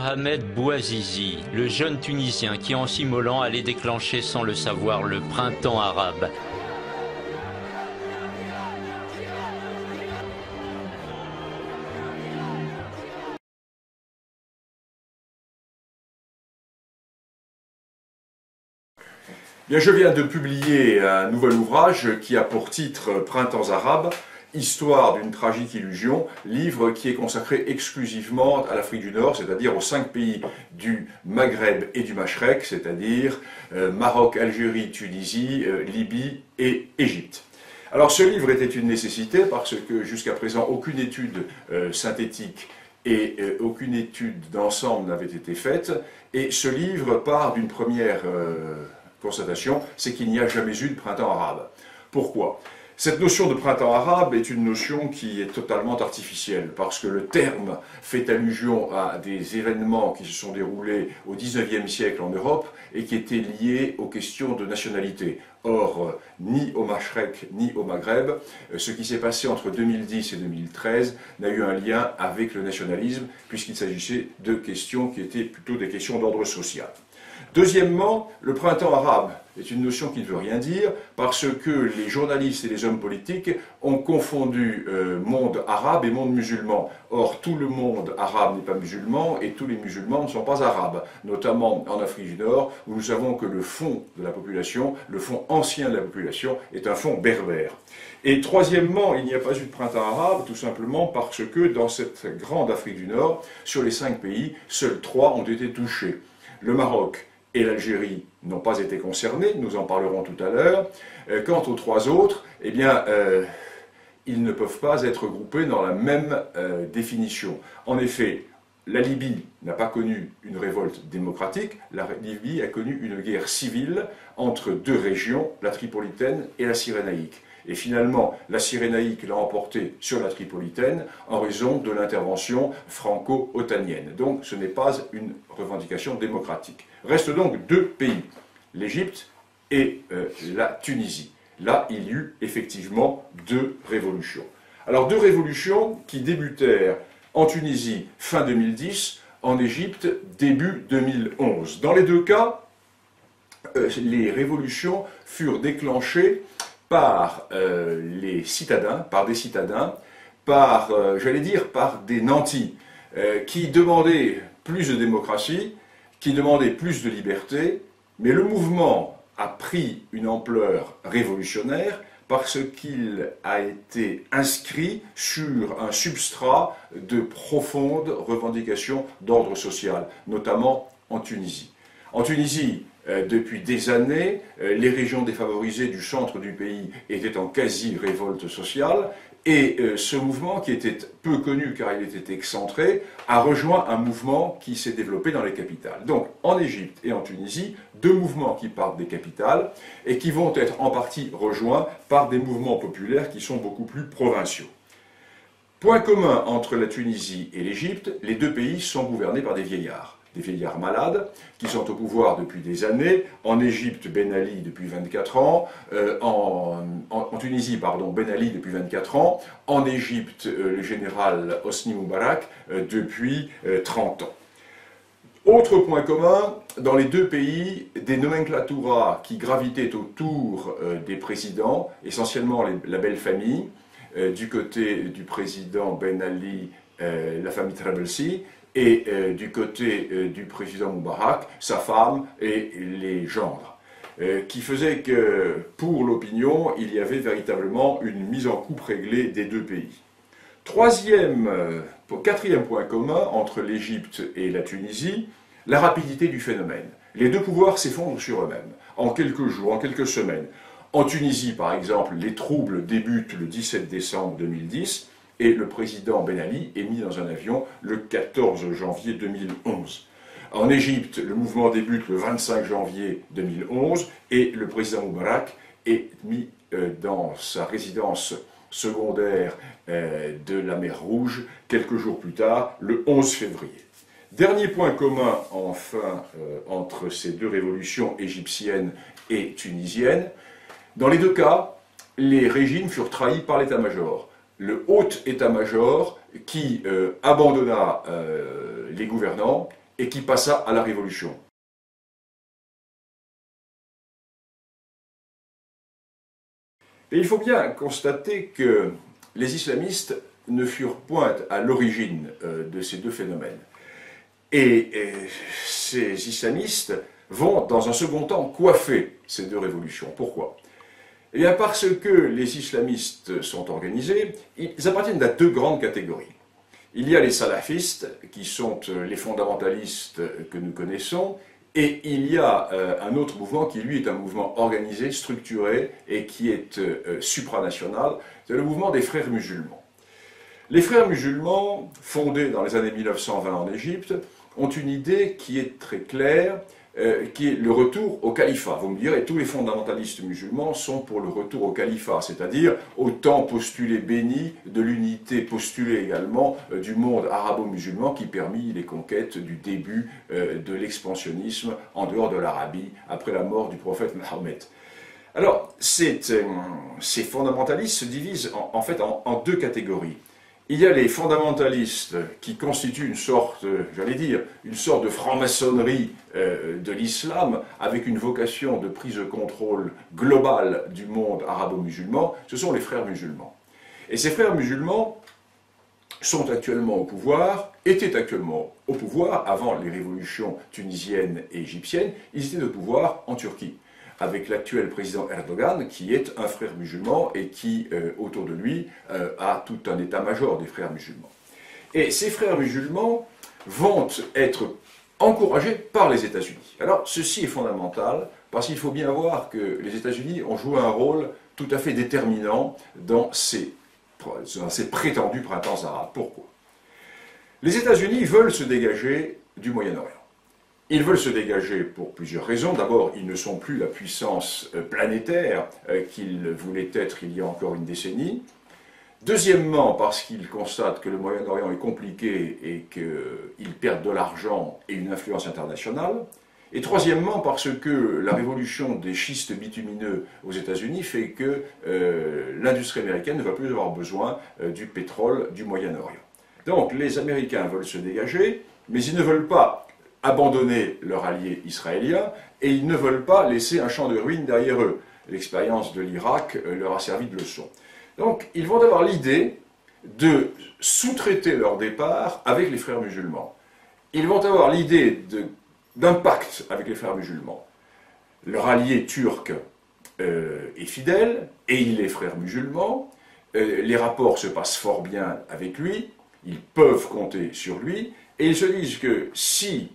Mohamed Bouazizi, le jeune Tunisien qui en s'immolant allait déclencher sans le savoir le printemps arabe. Bien, je viens de publier un nouvel ouvrage qui a pour titre « Printemps arabe », Histoire d'une tragique illusion, livre qui est consacré exclusivement à l'Afrique du Nord, c'est-à-dire aux 5 pays du Maghreb et du Machrek, c'est-à-dire Maroc, Algérie, Tunisie, Libye et Égypte. Alors ce livre était une nécessité parce que jusqu'à présent aucune étude synthétique et aucune étude d'ensemble n'avait été faite, et ce livre part d'une première constatation, c'est qu'il n'y a jamais eu de printemps arabe. Pourquoi ? Cette notion de printemps arabe est une notion qui est totalement artificielle, parce que le terme fait allusion à des événements qui se sont déroulés au XIXe siècle en Europe et qui étaient liés aux questions de nationalité. Or, ni au Machrek ni au Maghreb, ce qui s'est passé entre 2010 et 2013 n'a eu un lien avec le nationalisme, puisqu'il s'agissait de questions qui étaient plutôt des questions d'ordre social. Deuxièmement, le printemps arabe est une notion qui ne veut rien dire parce que les journalistes et les hommes politiques ont confondu monde arabe et monde musulman. Or, tout le monde arabe n'est pas musulman et tous les musulmans ne sont pas arabes, notamment en Afrique du Nord, où nous savons que le fond de la population, le fond ancien de la population, est un fond berbère. Et troisièmement, il n'y a pas eu de printemps arabe, tout simplement parce que dans cette grande Afrique du Nord, sur les 5 pays, seuls 3 ont été touchés. Le Maroc et l'Algérie n'ont pas été concernés, nous en parlerons tout à l'heure. Quant aux 3 autres, eh bien, ils ne peuvent pas être groupés dans la même définition. En effet, la Libye n'a pas connu une révolte démocratique, la Libye a connu une guerre civile entre 2 régions, la Tripolitaine et la Cyrénaïque. Et finalement, la Cyrénaïque l'a emporté sur la Tripolitaine en raison de l'intervention franco-otanienne. Donc ce n'est pas une revendication démocratique. Restent donc 2 pays, l'Égypte et la Tunisie. Là, il y eut effectivement 2 révolutions. Alors 2 révolutions qui débutèrent en Tunisie fin 2010, en Égypte début 2011. Dans les 2 cas, les révolutions furent déclenchées par les citadins, par des citadins, j'allais dire, par des nantis, qui demandaient plus de démocratie, qui demandaient plus de liberté, mais le mouvement a pris une ampleur révolutionnaire parce qu'il a été inscrit sur un substrat de profondes revendications d'ordre social, notamment en Tunisie. En Tunisie, depuis des années, les régions défavorisées du centre du pays étaient en quasi-révolte sociale, et ce mouvement, qui était peu connu car il était excentré, a rejoint un mouvement qui s'est développé dans les capitales. Donc, en Égypte et en Tunisie, 2 mouvements qui partent des capitales et qui vont être en partie rejoints par des mouvements populaires qui sont beaucoup plus provinciaux. Point commun entre la Tunisie et l'Égypte, les 2 pays sont gouvernés par des vieillards malades, qui sont au pouvoir depuis des années. En Égypte, Ben Ali depuis 24 ans, en Tunisie, Ben Ali depuis 24 ans, en Égypte, le général Hosni Moubarak depuis 30 ans. Autre point commun, dans les 2 pays, des nomenclaturas qui gravitaient autour des présidents, essentiellement la belle famille, du côté du président Ben Ali, la famille Trabelsi, et du côté du président Moubarak, sa femme et les gendres, qui faisait que, pour l'opinion, il y avait véritablement une mise en coupe réglée des 2 pays. Quatrième point commun entre l'Égypte et la Tunisie, la rapidité du phénomène. Les 2 pouvoirs s'effondrent sur eux-mêmes, en quelques jours, en quelques semaines. En Tunisie, par exemple, les troubles débutent le 17 décembre 2010, et le président Ben Ali est mis dans un avion le 14 janvier 2011. En Égypte, le mouvement débute le 25 janvier 2011 et le président Moubarak est mis dans sa résidence secondaire de la mer Rouge quelques jours plus tard, le 11 février. Dernier point commun, enfin, entre ces 2 révolutions égyptiennes et tunisiennes, dans les 2 cas, les régimes furent trahis par l'état-major. Le haut état-major qui abandonna les gouvernants et qui passa à la révolution. Et il faut bien constater que les islamistes ne furent point à l'origine de ces deux phénomènes. Et ces islamistes vont, dans un second temps, coiffer ces deux révolutions. Pourquoi? Eh bien, parce que les islamistes sont organisés, ils appartiennent à deux grandes catégories. Il y a les salafistes, qui sont les fondamentalistes que nous connaissons, et il y a un autre mouvement qui, lui, est un mouvement organisé, structuré, et qui est supranational, c'est le mouvement des frères musulmans. Les frères musulmans, fondés dans les années 1920 en Égypte, ont une idée qui est très claire, qui est le retour au califat. Vous me direz, tous les fondamentalistes musulmans sont pour le retour au califat, c'est-à-dire au temps postulé béni de l'unité postulée également du monde arabo-musulman qui permit les conquêtes du début de l'expansionnisme en dehors de l'Arabie après la mort du prophète Mohammed. Alors, ces fondamentalistes se divisent en fait en deux catégories. Il y a les fondamentalistes qui constituent une sorte, j'allais dire, une sorte de franc-maçonnerie de l'islam avec une vocation de prise de contrôle globale du monde arabo-musulman. Ce sont les frères musulmans. Et ces frères musulmans sont actuellement au pouvoir, étaient actuellement au pouvoir avant les révolutions tunisiennes et égyptiennes. Ils étaient au pouvoir en Turquie, avec l'actuel président Erdogan, qui est un frère musulman et qui, autour de lui, a tout un état-major des frères musulmans. Et ces frères musulmans vont être encouragés par les États-Unis. Alors, ceci est fondamental, parce qu'il faut bien voir que les États-Unis ont joué un rôle tout à fait déterminant dans ces prétendus printemps arabes. Pourquoi? Les États-Unis veulent se dégager du Moyen-Orient. Ils veulent se dégager pour plusieurs raisons. D'abord, ils ne sont plus la puissance planétaire qu'ils voulaient être il y a encore une décennie. Deuxièmement, parce qu'ils constatent que le Moyen-Orient est compliqué et qu'ils perdent de l'argent et une influence internationale. Et troisièmement, parce que la révolution des schistes bitumineux aux États-Unis fait que l'industrie américaine ne va plus avoir besoin du pétrole du Moyen-Orient. Donc, les Américains veulent se dégager, mais ils ne veulent pas abandonner leur allié israélien, et ils ne veulent pas laisser un champ de ruines derrière eux. L'expérience de l'Irak leur a servi de leçon. Donc, ils vont avoir l'idée de sous-traiter leur départ avec les frères musulmans. Ils vont avoir l'idée d'un pacte avec les frères musulmans. Leur allié turc est fidèle, et il est frère musulman. Les rapports se passent fort bien avec lui, ils peuvent compter sur lui, et ils se disent que si,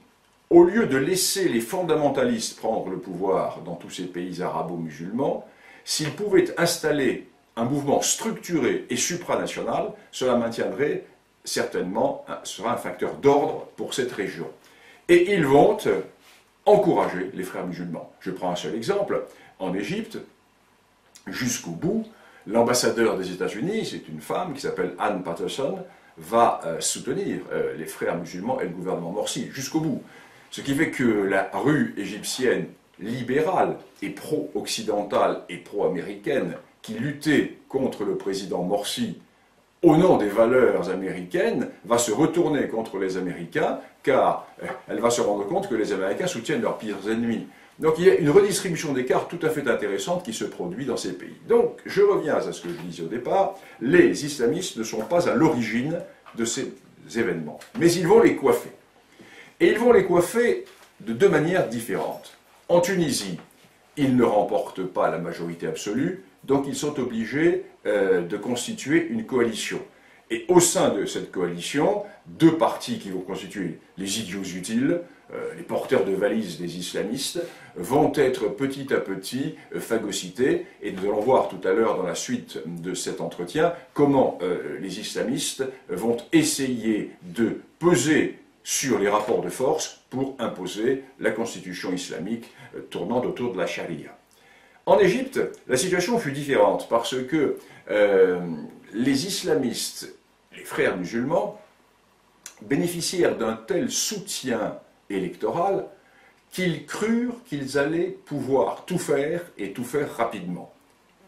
au lieu de laisser les fondamentalistes prendre le pouvoir dans tous ces pays arabo-musulmans, s'ils pouvaient installer un mouvement structuré et supranational, cela maintiendrait certainement, sera un facteur d'ordre pour cette région. Et ils vont encourager les frères musulmans. Je prends un seul exemple. En Égypte, jusqu'au bout, l'ambassadeur des États-Unis, c'est une femme qui s'appelle Ann Patterson, va soutenir les frères musulmans et le gouvernement Morsi, jusqu'au bout. Ce qui fait que la rue égyptienne libérale et pro-occidentale et pro-américaine qui luttait contre le président Morsi au nom des valeurs américaines, va se retourner contre les Américains, car elle va se rendre compte que les Américains soutiennent leurs pires ennemis. Donc il y a une redistribution des cartes tout à fait intéressante qui se produit dans ces pays. Donc je reviens à ce que je disais au départ, les islamistes ne sont pas à l'origine de ces événements, mais ils vont les coiffer. Et ils vont les coiffer de deux manières différentes. En Tunisie, ils ne remportent pas la majorité absolue, donc ils sont obligés de constituer une coalition. Et au sein de cette coalition, deux partis qui vont constituer les idiots utiles, les porteurs de valises des islamistes, vont être petit à petit phagocytés. Et nous allons voir tout à l'heure dans la suite de cet entretien comment les islamistes vont essayer de peser sur les rapports de force pour imposer la constitution islamique tournant autour de la charia. En Égypte, la situation fut différente parce que les islamistes, les frères musulmans, bénéficièrent d'un tel soutien électoral qu'ils crurent qu'ils allaient pouvoir tout faire et tout faire rapidement.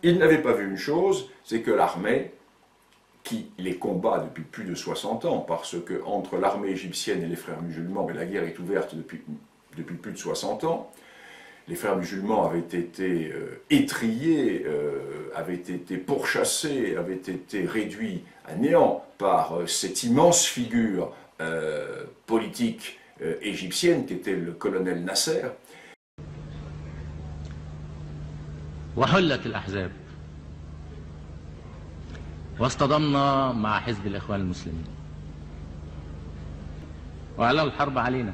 Ils n'avaient pas vu une chose, c'est que l'armée, qui les combat depuis plus de 60 ans, parce que entre l'armée égyptienne et les frères musulmans, la guerre est ouverte depuis plus de 60 ans. Les frères musulmans avaient été étrillés, avaient été pourchassés, avaient été réduits à néant par cette immense figure politique égyptienne qui était le colonel Nasser. وحلت الأحزاب واصطدمنا مع حزب الإخوان المسلمين وأعلنوا الحرب علينا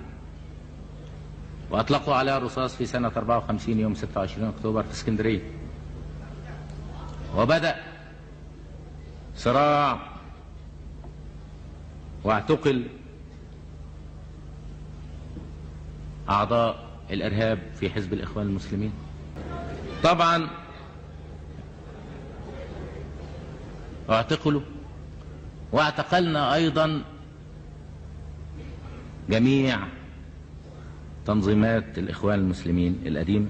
وأطلقوا عليها الرصاص في سنة 54 يوم 26 أكتوبر في اسكندرية وبدأ صراع واعتقل أعضاء الإرهاب في حزب الإخوان المسلمين. طبعا اعتقلوا واعتقلنا أيضا جميع تنظيمات الإخوان المسلمين القديمة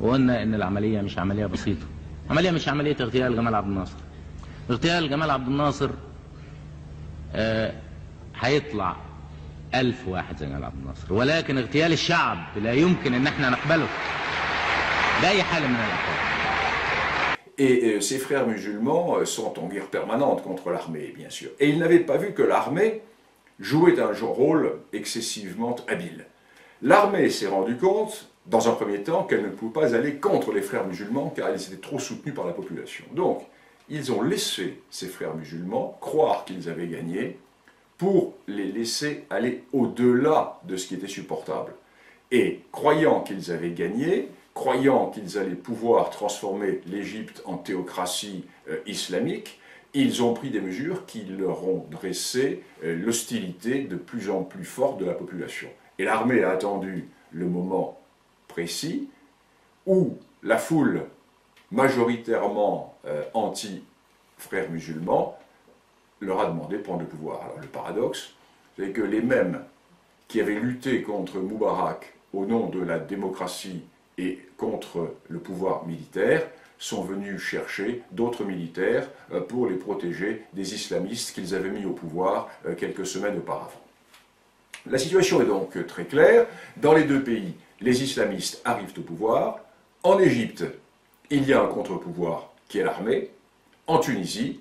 وقلنا إن العملية مش عملية بسيطة، عملية مش عملية اغتيال جمال عبد الناصر. اغتيال جمال عبد الناصر هيطلع 1000 واحد زي جمال عبد الناصر، ولكن اغتيال الشعب لا يمكن إن احنا نقبله بأي حال من الأحوال. Et ces frères musulmans sont en guerre permanente contre l'armée, bien sûr. Et ils n'avaient pas vu que l'armée jouait un rôle excessivement habile. L'armée s'est rendue compte, dans un premier temps, qu'elle ne pouvait pas aller contre les frères musulmans car ils étaient trop soutenus par la population. Donc, ils ont laissé ces frères musulmans croire qu'ils avaient gagné pour les laisser aller au-delà de ce qui était supportable. Et croyant qu'ils avaient gagné, croyant qu'ils allaient pouvoir transformer l'Égypte en théocratie islamique, ils ont pris des mesures qui leur ont dressé l'hostilité de plus en plus forte de la population. Et l'armée a attendu le moment précis où la foule majoritairement anti-frères musulmans leur a demandé de prendre le pouvoir. Alors le paradoxe, c'est que les mêmes qui avaient lutté contre Moubarak au nom de la démocratie et contre le pouvoir militaire, sont venus chercher d'autres militaires pour les protéger des islamistes qu'ils avaient mis au pouvoir quelques semaines auparavant. La situation est donc très claire. Dans les deux pays, les islamistes arrivent au pouvoir. En Égypte, il y a un contre-pouvoir qui est l'armée. En Tunisie,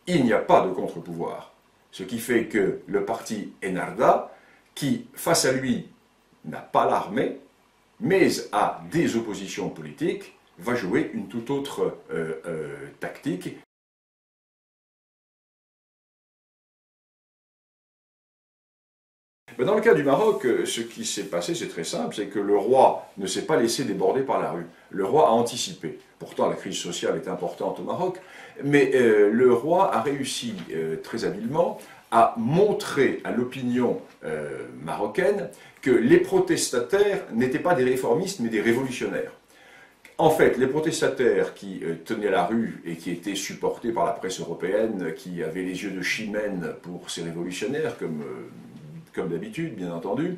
il n'y a pas de contre-pouvoir. Ce qui fait que le parti Ennahda, qui face à lui n'a pas l'armée, mais à des oppositions politiques, va jouer une toute autre tactique. Dans le cas du Maroc, ce qui s'est passé, c'est très simple, c'est que le roi ne s'est pas laissé déborder par la rue. Le roi a anticipé. Pourtant, la crise sociale est importante au Maroc, mais le roi a réussi très habilement à montrer à l'opinion marocaine que les protestataires n'étaient pas des réformistes, mais des révolutionnaires. En fait, les protestataires qui tenaient la rue et qui étaient supportés par la presse européenne, qui avaient les yeux de chimène pour ces révolutionnaires, comme d'habitude, bien entendu,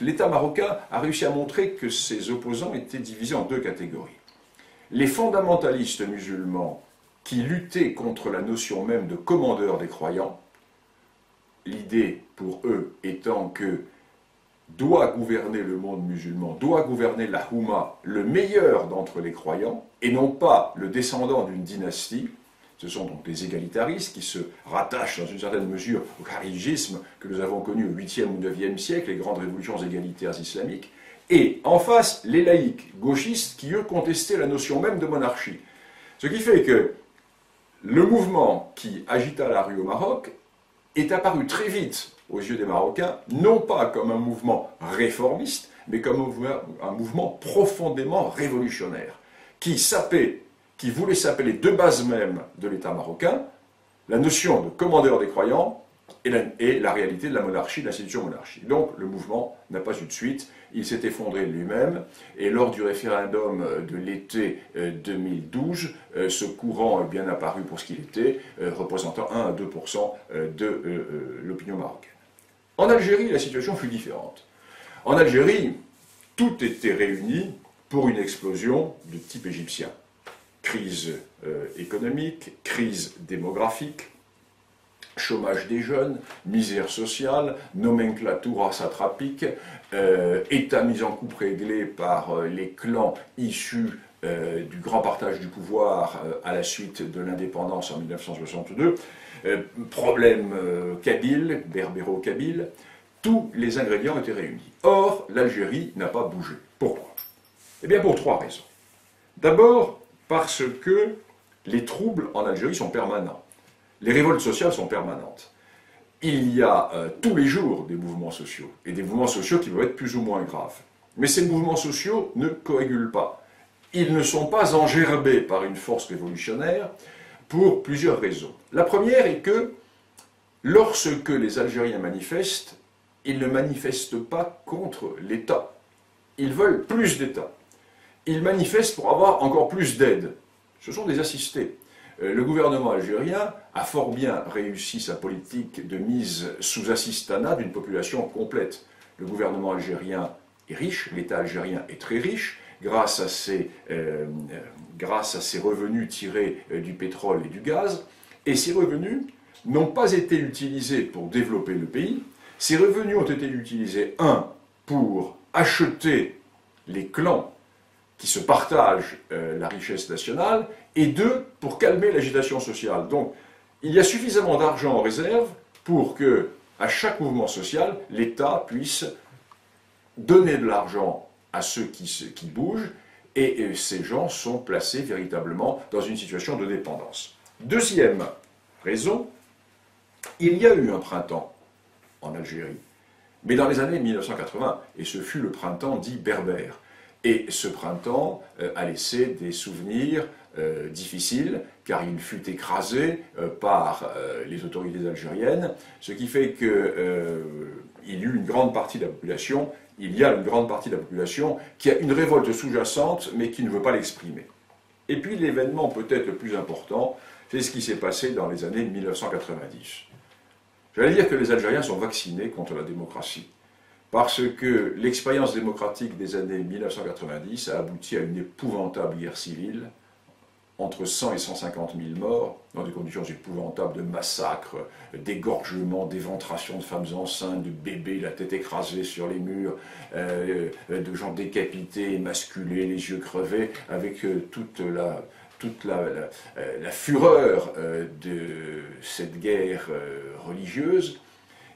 l'État marocain a réussi à montrer que ses opposants étaient divisés en deux catégories. Les fondamentalistes musulmans qui luttaient contre la notion même de commandeur des croyants, l'idée pour eux étant que doit gouverner le monde musulman, doit gouverner la Houma, le meilleur d'entre les croyants, et non pas le descendant d'une dynastie. Ce sont donc les égalitaristes qui se rattachent dans une certaine mesure au kharidjisme que nous avons connu au 8e ou 9e siècle, les grandes révolutions égalitaires islamiques, et en face, les laïcs gauchistes qui, eux, contestaient la notion même de monarchie. Ce qui fait que le mouvement qui agita la rue au Maroc est apparu très vite aux yeux des Marocains, non pas comme un mouvement réformiste, mais comme un mouvement profondément révolutionnaire, qui voulait s'appeler de base même de l'État marocain, la notion de commandeur des croyants et la réalité de la monarchie, de l'institution monarchique. Donc le mouvement n'a pas eu de suite, il s'est effondré lui-même, et lors du référendum de l'été 2012, ce courant est bien apparu pour ce qu'il était, représentant 1 à 2% de l'opinion marocaine. En Algérie, la situation fut différente. En Algérie, tout était réuni pour une explosion de type égyptien. crise économique, crise démographique, chômage des jeunes, misère sociale, nomenclatura satrapique, État mis en coupe réglé par les clans issus du grand partage du pouvoir à la suite de l'indépendance en 1962, problème kabyle, berbéro-kabyle, tous les ingrédients étaient réunis. Or, l'Algérie n'a pas bougé. Pourquoi? Eh bien pour trois raisons. D'abord, parce que les troubles en Algérie sont permanents. Les révoltes sociales sont permanentes. Il y a tous les jours des mouvements sociaux, et des mouvements sociaux qui peuvent être plus ou moins graves. Mais ces mouvements sociaux ne coagulent pas. Ils ne sont pas engerbés par une force révolutionnaire pour plusieurs raisons. La première est que lorsque les Algériens manifestent, ils ne manifestent pas contre l'État. Ils veulent plus d'État. Ils manifestent pour avoir encore plus d'aide. Ce sont des assistés. Le gouvernement algérien a fort bien réussi sa politique de mise sous assistanat d'une population complète. Le gouvernement algérien est riche, l'État algérien est très riche, grâce à ses revenus tirés du pétrole et du gaz, et ces revenus n'ont pas été utilisés pour développer le pays. Ces revenus ont été utilisés, un, pour acheter les clans qui se partagent la richesse nationale, et deux, pour calmer l'agitation sociale. Donc, il y a suffisamment d'argent en réserve pour que, à chaque mouvement social, l'État puisse donner de l'argent à ceux qui bougent, et ces gens sont placés véritablement dans une situation de dépendance. Deuxième raison, il y a eu un printemps en Algérie, mais dans les années 1980, et ce fut le printemps dit berbère. Et ce printemps a laissé des souvenirs difficiles, car il fut écrasé par les autorités algériennes, ce qui fait qu'il y a une grande partie de la population, qui a une révolte sous-jacente, mais qui ne veut pas l'exprimer. Et puis l'événement peut-être le plus important, c'est ce qui s'est passé dans les années 1990. J'allais dire que les Algériens sont vaccinés contre la démocratie. Parce que l'expérience démocratique des années 1990 a abouti à une épouvantable guerre civile, entre 100 et 150 000 morts, dans des conditions épouvantables de massacres, d'égorgements, d'éventration de femmes enceintes, de bébés, la tête écrasée sur les murs, de gens décapités, émasculés, les yeux crevés, avec toute la fureur de cette guerre religieuse.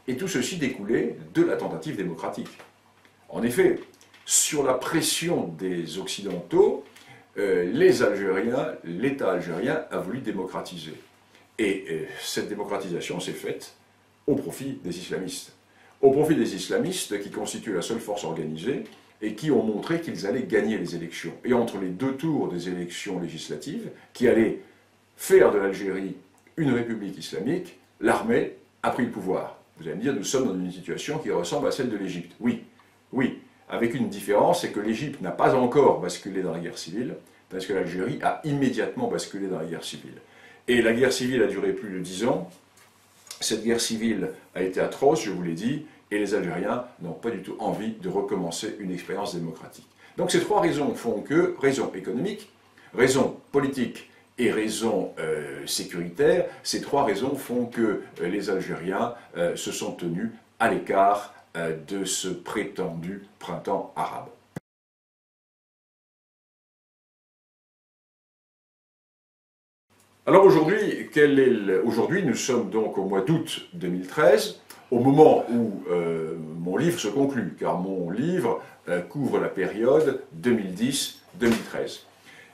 Et tout ceci découlait de la tentative démocratique. En effet, sur la pression des Occidentaux, les Algériens, l'État algérien a voulu démocratiser. Et cette démocratisation s'est faite au profit des islamistes. Au profit des islamistes qui constituent la seule force organisée et qui ont montré qu'ils allaient gagner les élections. Et entre les deux tours des élections législatives, qui allaient faire de l'Algérie une république islamique, l'armée a pris le pouvoir. Vous allez me dire, nous sommes dans une situation qui ressemble à celle de l'Égypte. Oui, oui, avec une différence, c'est que l'Égypte n'a pas encore basculé dans la guerre civile, parce que l'Algérie a immédiatement basculé dans la guerre civile. Et la guerre civile a duré plus de 10 ans. Cette guerre civile a été atroce, je vous l'ai dit, et les Algériens n'ont pas du tout envie de recommencer une expérience démocratique. Donc ces trois raisons font que, raison économique, raison politique et raison sécuritaire, ces trois raisons font que les Algériens se sont tenus à l'écart de ce prétendu printemps arabe. Alors aujourd'hui, nous sommes donc au mois d'août 2013, au moment où mon livre se conclut, car mon livre couvre la période 2010-2013.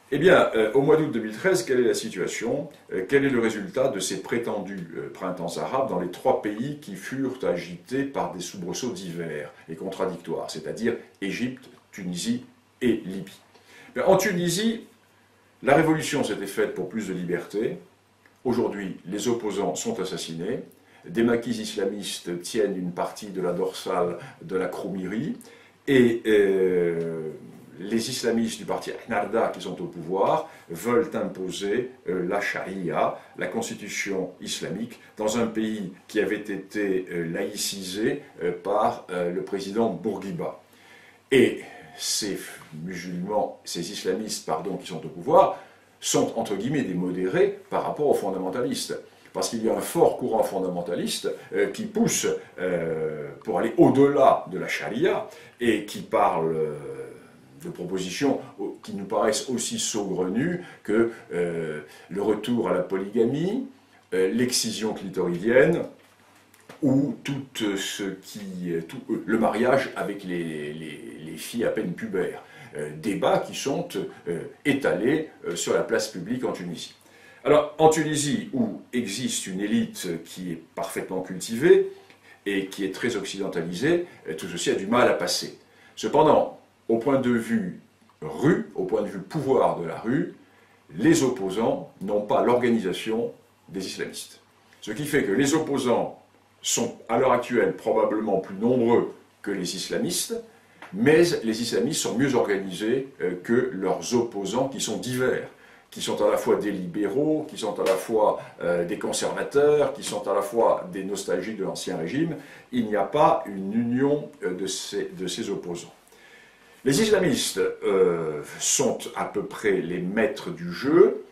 Eh bien, au mois d'août 2013, quelle est la situation? Quel est le résultat de ces prétendus printemps arabes dans les trois pays qui furent agités par des soubresauts divers et contradictoires, c'est-à-dire Égypte, Tunisie et Libye? En Tunisie, la révolution s'était faite pour plus de liberté. Aujourd'hui, les opposants sont assassinés. Des maquis islamistes tiennent une partie de la dorsale de la Kroumiri. Et les islamistes du parti Ennahda qui sont au pouvoir veulent imposer la charia, la constitution islamique, dans un pays qui avait été laïcisé par le président Bourguiba. Et ces musulmans, ces islamistes, qui sont au pouvoir, sont entre guillemets des modérés par rapport aux fondamentalistes. Parce qu'il y a un fort courant fondamentaliste qui pousse pour aller au-delà de la charia et qui parle de propositions qui nous paraissent aussi saugrenues que le retour à la polygamie, l'excision clitoridienne ou le mariage avec les filles à peine pubères. Débats qui sont étalés sur la place publique en Tunisie. Alors, en Tunisie, où existe une élite qui est parfaitement cultivée et qui est très occidentalisée, tout ceci a du mal à passer. Cependant, au point de vue rue, au point de vue pouvoir de la rue, les opposants n'ont pas l'organisation des islamistes. Ce qui fait que les opposants sont à l'heure actuelle probablement plus nombreux que les islamistes, mais les islamistes sont mieux organisés que leurs opposants qui sont divers, qui sont à la fois des libéraux, qui sont à la fois des conservateurs, qui sont à la fois des nostalgiques de l'Ancien Régime. Il n'y a pas une union de ces opposants. Les islamistes sont à peu près les maîtres du jeu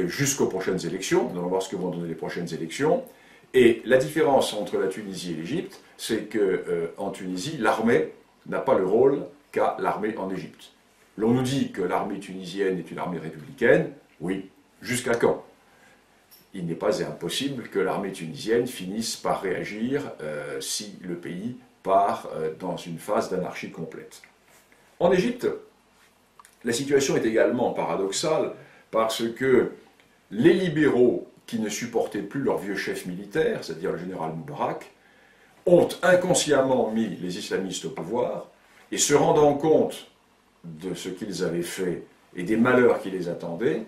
jusqu'aux prochaines élections. Nous allons voir ce que vont donner les prochaines élections. Et la différence entre la Tunisie et l'Égypte, c'est qu'en Tunisie, l'armée n'a pas le rôle qu'a l'armée en Égypte. L'on nous dit que l'armée tunisienne est une armée républicaine. Oui, jusqu'à quand? Il n'est pas impossible que l'armée tunisienne finisse par réagir si le pays part dans une phase d'anarchie complète. En Égypte, la situation est également paradoxale parce que les libéraux qui ne supportaient plus leur vieux chef militaire, c'est-à-dire le général Moubarak, ont inconsciemment mis les islamistes au pouvoir et se rendant compte de ce qu'ils avaient fait et des malheurs qui les attendaient,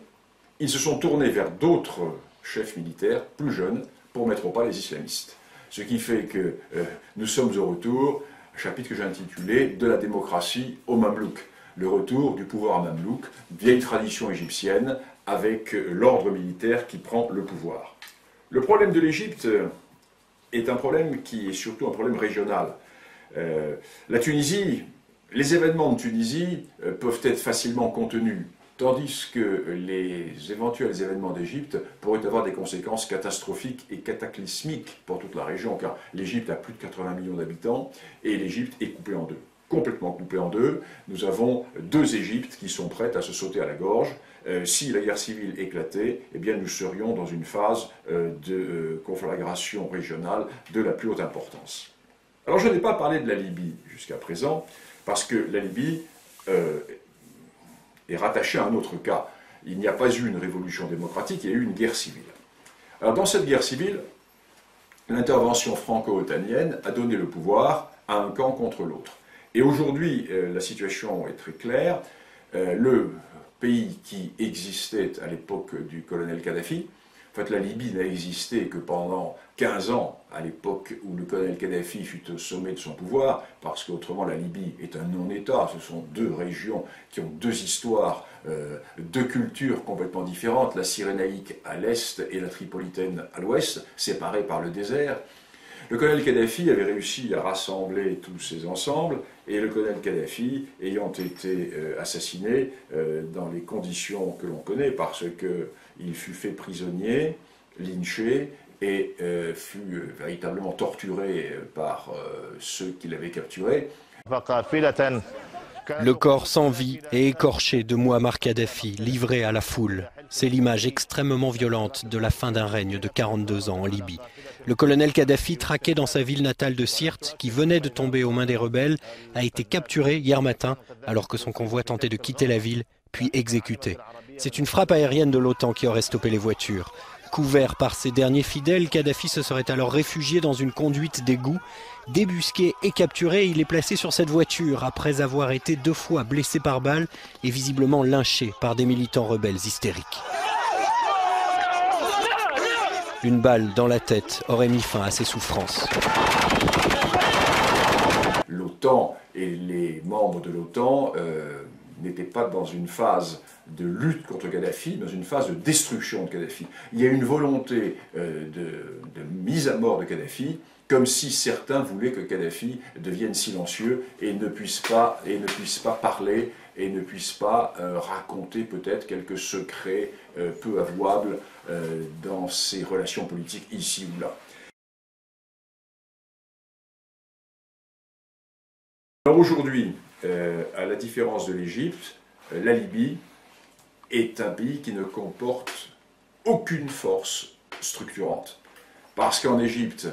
ils se sont tournés vers d'autres chefs militaires plus jeunes pour mettre au pas les islamistes. Ce qui fait que nous sommes au retour, un chapitre que j'ai intitulé « De la démocratie au Mamelouk », le retour du pouvoir mamelouk, vieille tradition égyptienne avec l'ordre militaire qui prend le pouvoir. Le problème de l'Égypte est un problème qui est surtout un problème régional. La Tunisie, les événements de Tunisie peuvent être facilement contenus, tandis que les éventuels événements d'Égypte pourraient avoir des conséquences catastrophiques et cataclysmiques pour toute la région, car l'Égypte a plus de 80 millions d'habitants et l'Égypte est coupée en deux. Complètement coupée en deux, nous avons deux Égyptes qui sont prêtes à se sauter à la gorge. Si la guerre civile éclatait, eh bien nous serions dans une phase de conflagration régionale de la plus haute importance. Alors je n'ai pas parlé de la Libye jusqu'à présent, parce que la Libye est rattachée à un autre cas. Il n'y a pas eu une révolution démocratique, il y a eu une guerre civile. Alors dans cette guerre civile, l'intervention franco-otanienne a donné le pouvoir à un camp contre l'autre. Et aujourd'hui, la situation est très claire. Le pays qui existait à l'époque du colonel Kadhafi, en fait la Libye n'a existé que pendant 15 ans, à l'époque où le colonel Kadhafi fut au sommet de son pouvoir, parce qu'autrement la Libye est un non-État, ce sont deux régions qui ont deux histoires, deux cultures complètement différentes, la Cyrénaïque à l'est et la Tripolitaine à l'ouest, séparées par le désert. Le colonel Kadhafi avait réussi à rassembler tous ces ensembles, et le colonel Kadhafi, ayant été assassiné dans les conditions que l'on connaît, parce qu'il fut fait prisonnier, lynché, et fut véritablement torturé par ceux qui l'avaient capturé. Le corps sans vie et écorché de Mouammar Kadhafi, livré à la foule. C'est l'image extrêmement violente de la fin d'un règne de 42 ans en Libye. Le colonel Kadhafi, traqué dans sa ville natale de Sirte, qui venait de tomber aux mains des rebelles, a été capturé hier matin alors que son convoi tentait de quitter la ville, puis exécuté. C'est une frappe aérienne de l'OTAN qui aurait stoppé les voitures. Couvert par ses derniers fidèles, Kadhafi se serait alors réfugié dans une conduite d'égout. Débusqué et capturé, il est placé sur cette voiture après avoir été 2 fois blessé par balle et visiblement lynché par des militants rebelles hystériques. Une balle dans la tête aurait mis fin à ses souffrances. L'OTAN et les membres de l'OTAN n'étaient pas dans une phase de lutte contre Kadhafi, dans une phase de destruction de Kadhafi. Il y a une volonté de mise à mort de Kadhafi, comme si certains voulaient que Kadhafi devienne silencieux et ne puisse pas parler et ne puisse pas raconter peut-être quelques secrets peu avouables dans ses relations politiques ici ou là. Alors aujourd'hui, à la différence de l'Égypte, la Libye est un pays qui ne comporte aucune force structurante. Parce qu'en Égypte,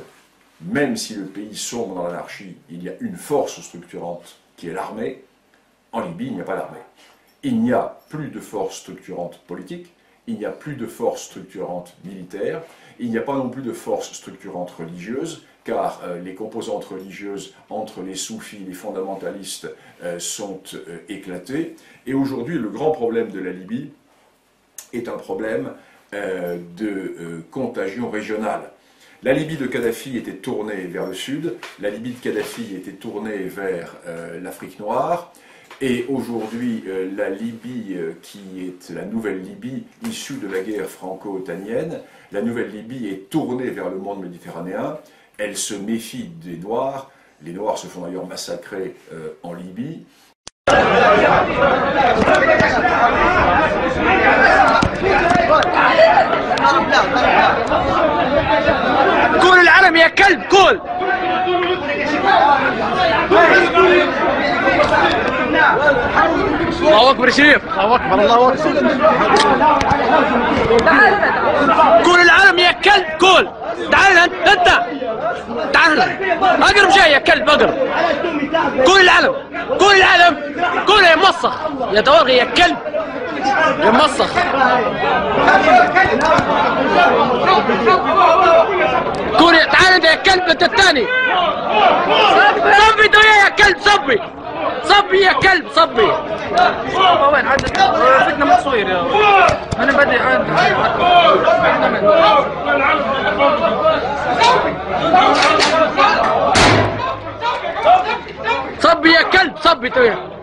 même si le pays sombre dans l'anarchie, il y a une force structurante qui est l'armée. En Libye, il n'y a pas d'armée. Il n'y a plus de force structurante politique, il n'y a plus de force structurante militaire, il n'y a pas non plus de force structurante religieuse, car les composantes religieuses entre les soufis et les fondamentalistes sont éclatées. Et aujourd'hui, le grand problème de la Libye est un problème de contagion régionale. La Libye de Kadhafi était tournée vers le sud, la Libye de Kadhafi était tournée vers l'Afrique noire, et aujourd'hui la Libye qui est la nouvelle Libye issue de la guerre franco-otanienne, la nouvelle Libye est tournée vers le monde méditerranéen, elle se méfie des Noirs, les Noirs se font d'ailleurs massacrer en Libye. قول العلم يا كلب قول الله اكبر شريف الله اكبر الله اكبر قول العلم يا كلب قول تعال انت تعال اقرب شيء يا كلب اقرب قول العلم قول العلم قول يا موسخ يا دواغي يا كلب يا موسخ قول تعال انت يا كلب انت الثاني صبي دويا يا كلب صبي صبي يا كلب صبي وين عاد فتنا متصوير يا انا بدي صبي يا كلب صبي دويا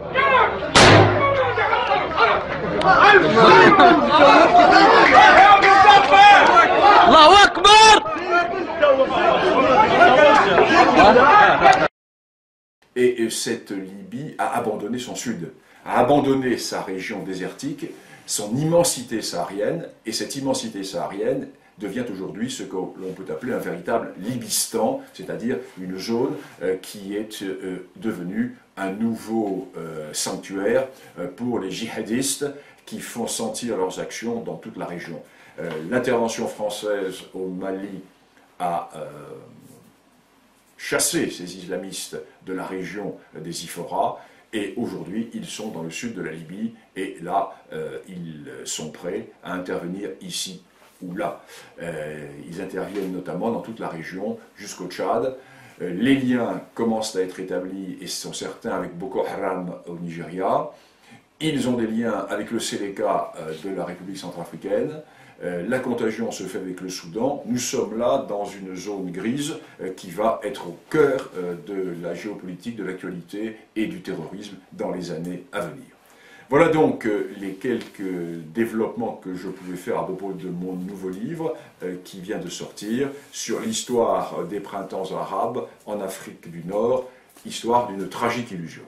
الله اكبر. Et cette Libye a abandonné son sud, a abandonné sa région désertique, son immensité saharienne, et cette immensité saharienne devient aujourd'hui ce que l'on peut appeler un véritable Libistan, c'est-à-dire une zone qui est devenue un nouveau sanctuaire pour les djihadistes qui font sentir leurs actions dans toute la région. L'intervention française au Mali a chassé ces islamistes de la région des Ifora, et aujourd'hui ils sont dans le sud de la Libye, et là ils sont prêts à intervenir ici ou là. Ils interviennent notamment dans toute la région jusqu'au Tchad. Les liens commencent à être établis, et sont certains, avec Boko Haram au Nigeria. Ils ont des liens avec le Seleka de la République centrafricaine. La contagion se fait avec le Soudan. Nous sommes là dans une zone grise qui va être au cœur de la géopolitique, de l'actualité et du terrorisme dans les années à venir. Voilà donc les quelques développements que je pouvais faire à propos de mon nouveau livre qui vient de sortir sur l'histoire des printemps arabes en Afrique du Nord, histoire d'une tragique illusion.